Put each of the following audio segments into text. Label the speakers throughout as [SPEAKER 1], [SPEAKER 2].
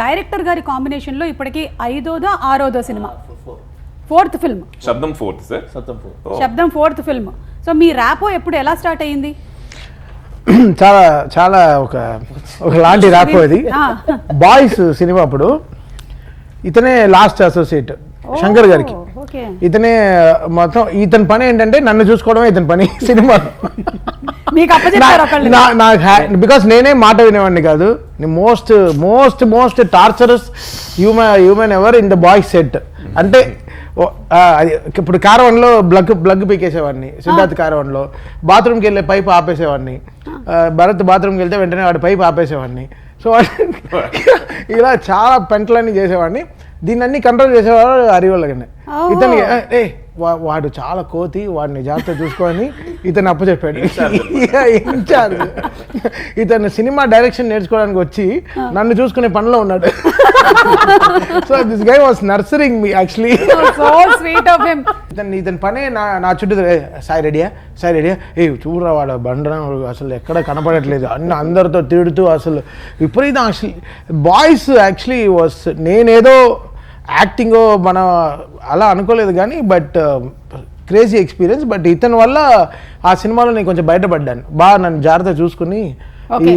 [SPEAKER 1] Director గారి combination లో ఇప్పటికి 5వ 6వ సినిమా, 4th ఫిల్మ్.
[SPEAKER 2] శబ్దం 4th సార్.
[SPEAKER 1] శబ్దం 4th ఫిల్మ్. సో మీ ర్యాపో ఎప్పుడు ఎలా స్టార్ట్ అయ్యింది?
[SPEAKER 3] చాలా చాలా ఒక లాంటి ర్యాపో ఇది. బాయ్స్ సినిమా అప్పుడు ఇతనే లాస్ట్ అసోసియేట్ శంకర్ గారికి. ఇతనే మొత్తం, ఇతని పని ఏంటంటే నన్ను చూసుకోవడమే ఇతని పని సినిమా. బికాస్ నేనే మాట వినేవాడిని కాదు. Most most most torturous human ever in the boys set. అంటే ఇప్పుడు కారవన్లో బ్లగ్ పీకేసేవాడిని, సిద్ధార్థ్ కారవన్లో బాత్రూమ్కి వెళ్ళే పైప్ ఆపేసేవాడిని, భరత్ బాత్రూమ్కి వెళ్తే వెంటనే వాడి పైప్ ఆపేసేవాడిని. సో ఇలా చాలా పెంటలన్నీ చేసేవాడిని. దీన్ని అన్ని కంట్రోల్ చేసేవాడు హరివల్లగానే. ఇతనికి వాడు చాలా కోతి, వాడిని జాగ్రత్త చూసుకొని ఇతను అప్పచెప్పాడు ఇన్ఛార్జ్. ఇతను సినిమా డైరెక్షన్ నేర్చుకోవడానికి వచ్చి నన్ను చూసుకునే పనిలో ఉన్నాడు. So this guy was nurturing me actually. ఇతని పనే నా చుట్టూ సాయి రెడీయా చూడరా వాడు బండరా అసలు ఎక్కడ కనపడట్లేదు అన్ని అందరితో తిడుతూ అసలు విపరీతం. యాక్చువల్లీ బాయ్స్ యాక్చువల్లీ వాస్, నేనేదో యాక్టింగ్ మనం అలా అనుకోలేదు కానీ బట్ క్రేజీ ఎక్స్పీరియన్స్. బట్ ఇతని వల్ల ఆ సినిమాలో నేను కొంచెం బయటపడ్డాను. బాగా నన్ను జాగ్రత్త చూసుకుని,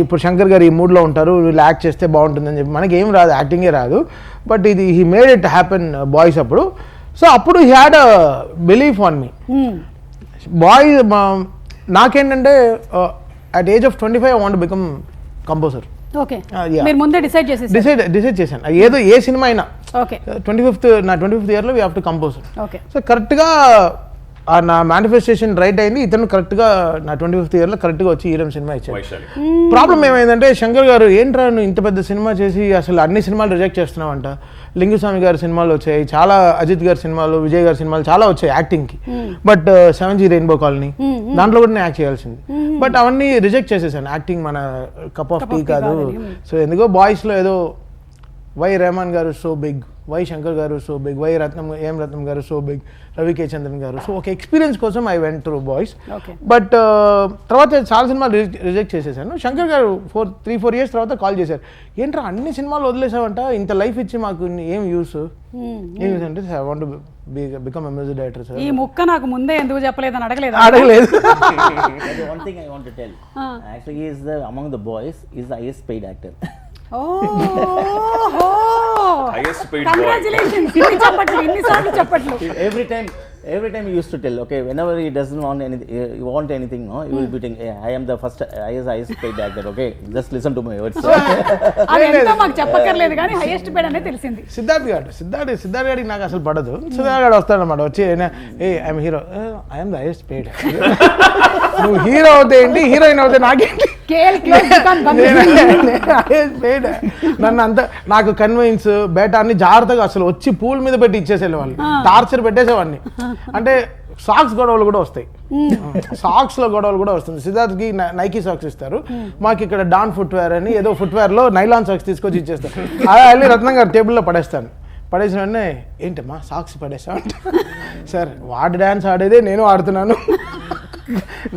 [SPEAKER 3] ఇప్పుడు శంకర్ గారు ఈ మూడ్లో ఉంటారు, వీళ్ళు యాక్ట్ చేస్తే బాగుంటుందని చెప్పి, మనకి ఏం రాదు, యాక్టింగే రాదు, బట్ ఇది he made it happen boys అప్పుడు. సో అప్పుడు he had a belief on me. Boys నాకేంటంటే at age of 25 I want become composer. Decide చేశాను. ఏదో ఏ సినిమా అయినా 25th ఇయర్లో we have to compose. So కరెక్ట్గా నా మేనిఫెస్టేషన్ రైట్ అయింది. ఇతను కరెక్ట్గా నా 25th ఇయర్లో కరెక్ట్గా వచ్చి ఈరం సినిమా ఇచ్చాడు. ప్రాబ్లం ఏమైందంటే శంకర్ గారు, ఏంట్రా నువ్వు ఇంత పెద్ద సినిమా చేసి అసలు అన్ని సినిమాలు రిజెక్ట్ చేస్తున్నావంట. లింగుస్వామి గారి సినిమాలు వచ్చాయి, చాలా అజిత్ గారి సినిమాలు, విజయ్ గారి సినిమాలు చాలా వచ్చాయి యాక్టింగ్కి. బట్ 7G రెయిన్బో కాలనీ దాంట్లో కూడా నేను యాక్ట్ చేయాల్సింది. బట్ అవన్నీ రిజెక్ట్ చేసేసాను. యాక్టింగ్ మన కప్ ఆఫ్ టీ కాదు. సో ఎందుకో బాయ్స్లో ఏదో వై రెహమాన్ గారు సో బిగ్, వై శంకర్ గారు సో బిగ్, వై రత్నం గారు సో బిగ్, రవి కే చంద్రన్ గారు. సో ఒక ఎక్స్పీరియన్స్ కోసం I went through boys. But తర్వాత చాలా సినిమాలు రిజెక్ట్ చేసేసాను. శంకర్ గారు 3-4 years తర్వాత కాల్ చేశారు, ఏంట్రా అన్ని సినిమాలు వదిలేసావంట, ఇంత లైఫ్ ఇచ్చి మాకు ఏం యూస్ అంటే I want become a music director sir.
[SPEAKER 1] ఈ ముక్క నాకు ముందే ఎందుకు చెప్పలేదని అడగలేదు.
[SPEAKER 4] One thing I want to tell, actually he is among the boys is the highest paid actor.
[SPEAKER 2] Highest paid
[SPEAKER 1] Congratulations.
[SPEAKER 4] Every time he used to tell, okay, whenever he doesn't want anything, no, he will be telling, hey, I am the first highest paid actor, okay, just listen to my words.
[SPEAKER 1] అదంతా మాకు చెప్పక్కర్లేదు కానీ highest paid అనేది తెలిసింది.
[SPEAKER 3] సిద్ధార్థ్ గారికి నాకు అసలు పడదు. సిద్ధార్థ్ గారు వస్తాడనమాట, వచ్చి I'm hero, I'm the highest paid. నువ్వు హీరో అవుతే ఏంటి, హీరోయిన్ అవుతే నాకేంటి, నన్ను అంత నాకు కన్విన్స్ బేటా అన్ని జాగ్రత్తగా అసలు వచ్చి పూల్ మీద పెట్టి ఇచ్చేసేవాళ్ళు, టార్చర్ పెట్టేసేవాడిని. అంటే సాక్స్ గొడవలు కూడా వస్తాయి, సాక్స్లో గొడవలు కూడా వస్తుంది. సిద్ధార్థ్కి నైకీ సాక్స్ ఇస్తారు, మాకు ఇక్కడ డాన్ ఫుట్వేర్ అని ఏదో ఫుట్వేర్లో నైలాన్ సాక్స్ తీసుకొచ్చి ఇచ్చేస్తారు. అలా వెళ్ళి రత్నం గారు టేబుల్లో పడేస్తాను. పడేసిన వెంటనే ఏంటమ్మా సాక్స్ పడేసా, సార్ వాడి డ్యాన్స్ ఆడేదే నేను ఆడుతున్నాను,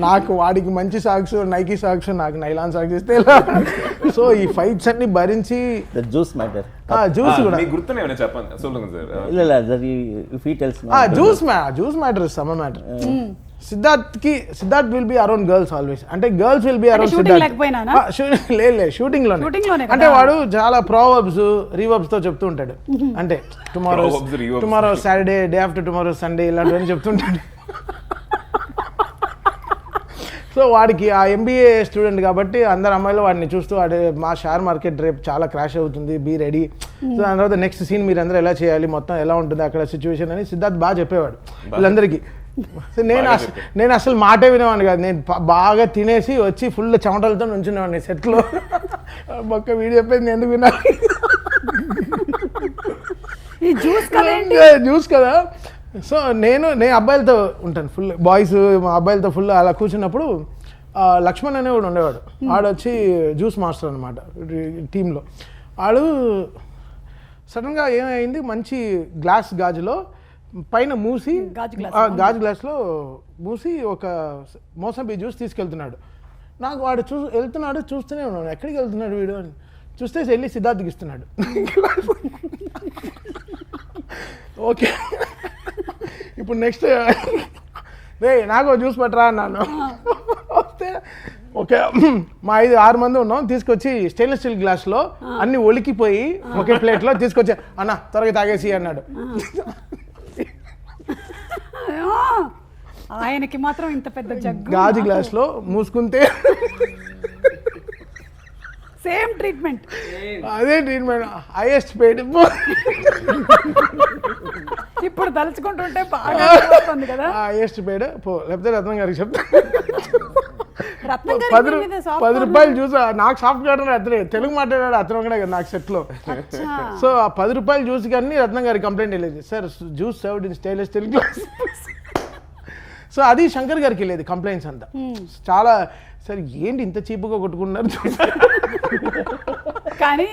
[SPEAKER 3] నాకు వాడికి మంచి సాక్స్ నైకీ సాక్స్, నాకు నైలాన్ సాక్స్ ఇస్తే. సో ఈ ఫైట్స్ అన్ని భరించి
[SPEAKER 4] జ్యూస్ మ్యాటర్,
[SPEAKER 3] జ్యూస్ కూడా juice matter some matter. Siddharth will be around girls always, అంటే girls will be around Siddharth. లేదు షూటింగ్ లోనే, అంటే వాడు చాలా ప్రోవర్బ్స్ రీవర్బ్స్ తో చెప్తూ ఉంటాడు. అంటే tomorrow Saturday, day after tomorrow Sunday, ఇలాంటివన్నీ చెప్తుంటాడు. సో వాడికి ఆ MBA స్టూడెంట్ కాబట్టి అందరు అమ్మాయిలు వాడిని చూస్తూ, వాడి మా షేర్ మార్కెట్ రేపు చాలా క్రాష్ అవుతుంది, బీ రెడీ. సో దాని తర్వాత నెక్స్ట్ సీన్ మీరు అందరూ ఎలా చేయాలి, మొత్తం ఎలా ఉంటుంది అక్కడ సిచ్యువేషన్ అని సిద్ధార్థ్ బాగా చెప్పేవాడు వీళ్ళందరికీ. సో నేను అసలు మాటే వినేవాడిని కాదు. నేను బాగా తినేసి వచ్చి ఫుల్ చెమటలతో నుంచునేవాడిని సెట్లో. ఒక్క వీడియో చెప్పేది నేను ఎందుకు విన్నా, జ్యూస్ కదా. సో నేను అబ్బాయిలతో ఉంటాను ఫుల్, బాయ్స్ మా అబ్బాయిలతో ఫుల్ అలా కూర్చున్నప్పుడు లక్ష్మణ్ అనేవాడు ఉండేవాడు. ఆడొచ్చి జ్యూస్ మాస్టర్ అనమాట టీంలో. ఆడు సడన్గా ఏమైంది, మంచి గాజులో పైన మూసి, గాజు గ్లాస్లో మూసి ఒక మోసంబి జ్యూస్ తీసుకెళ్తున్నాడు. నాకు వాడు వెళ్తున్నాడు, చూస్తూనే ఉన్నాను, ఎక్కడికి వెళ్తున్నాడు వీడు అని. చూస్తే వెళ్ళి సిద్ధార్థ్కి ఇస్తున్నాడు. ఓకే ఇప్పుడు నెక్స్ట్ రే నాకు జ్యూస్ పట్టరా అన్నాను. వస్తే ఓకే మా 5-6 మంది ఉన్నాం, తీసుకొచ్చి స్టెయిన్లెస్ స్టీల్ గ్లాస్లో అన్ని ఒలికిపోయి ఒకే ప్లేట్లో తీసుకొచ్చి అన్న త్వరగా తాగేసి అన్నాడు.
[SPEAKER 1] ఆయనకి మాత్రం ఇంత పెద్ద జగ్గు
[SPEAKER 3] గాజు గ్లాస్లో మూసుకుంటే
[SPEAKER 1] సేమ్ ట్రీట్మెంట్.
[SPEAKER 3] అదే ట్రీట్మెంట్ హైయెస్ట్ పెయిడ్.
[SPEAKER 1] ఇప్పుడు తలుచుకుంటుంటే బాగా వస్తుంది కదా.
[SPEAKER 3] హైయెస్ట్ పెయిడ్ పో, లేకపోతే రత్నం గారికి చెప్తా.
[SPEAKER 1] రత్నం గారి
[SPEAKER 3] 10
[SPEAKER 1] మీద soft
[SPEAKER 3] 10 రూపాయలు జ్యూస్ నాకు సాఫ్ట్ కార్నర్ అతనే తెలుగు మాట్లాడాడు, అతను కూడా కదా నాకు సెట్లో.
[SPEAKER 1] అచ్చా.
[SPEAKER 3] సో ఆ 10 రూపాయల జ్యూస్ కానీ రత్నం గారి కంప్లైంట్ వెళ్ళేది, sir juice served in stainless steel glass. So అది శంకర్ గారికి వెళ్ళేది కంప్లైంట్స్ అంతా. చాలా సార్ ఏంటి ఇంత చీపుగా కొట్టుకున్నారు.
[SPEAKER 1] కానీ